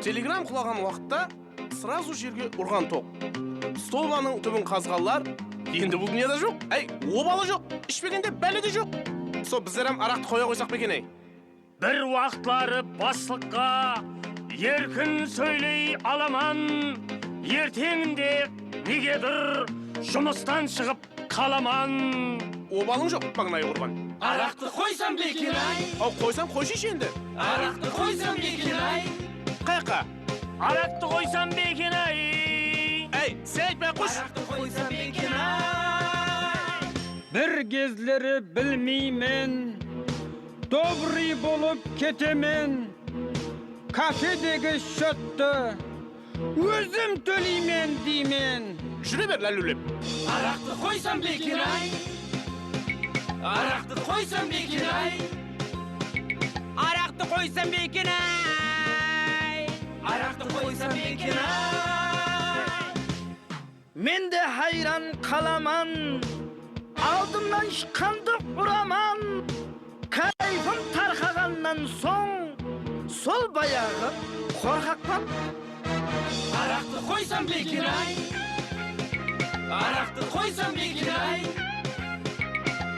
Телеграм құлаған уақытта сразу жерге ұрған тоқ. Столбаның түбін қазғанлар енді бұл дүнияда жоқ. Әй, обалы жоқ, ішпегенде бәлі де жоқ. Со біздер арақты қоя қойсақ бекен, әй. Бір уақытлары баслыққа еркін сөйлей аламан, ертеңінде негедір жұмыстан шығып қаламан. Обалың жоқ, маңнай құрбан. Арақты қойсам бекен, ай. Ау, қойсам қойшыш енді. Арақты қойсам бекен, ай. Қайқа? Арақты қойсам бекен, ай. Әй, сен айтпай қош. Арақты қойсам бекен, ай. Bir кезлері білмеймен, добрый болып кетемен, кафедегі шотты өзім төлеймен деймен. Жүре бер, ләлулеп. Арақты қойсам бекен, ай. Арақты қойсам бекен, ай. Арақты қойсам бекен, ай. Арақты қойсам бекен, ай. Мен де хайран қаламан, алдымнан шыққанды ұраман. Кайфым тарқағаннан соң, сол баяғы қорқақпан. Арақты қойсам бекен, ай. Арақты қойсам бекен, ай.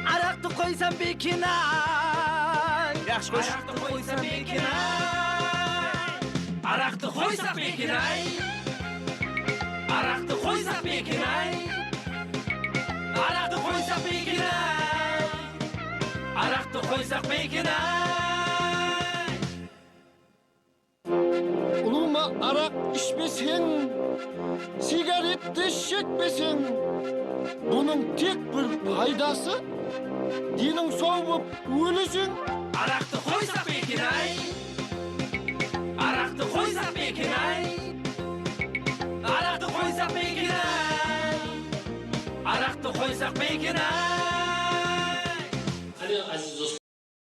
Арақты қойсам бекен, ай. Яқшы қош. Арақты қойсам бекен, ай. Арақты қойсақ бекен, ай. Арақты қойсақ бекен, ай. Арақты қойсақ бекен, ай. Арақты қойсақ бекен, ай. Улума арақ ішпесең, сигаретті шекпесең, бұның тек бір пайдасы, денің сау болып өлесең. Арақты қойсақ бекен, ай. Арақты қойсақ бекен, ай. Арақты қойсақ бекен, ай. Арақты қойсақ бекен, ай.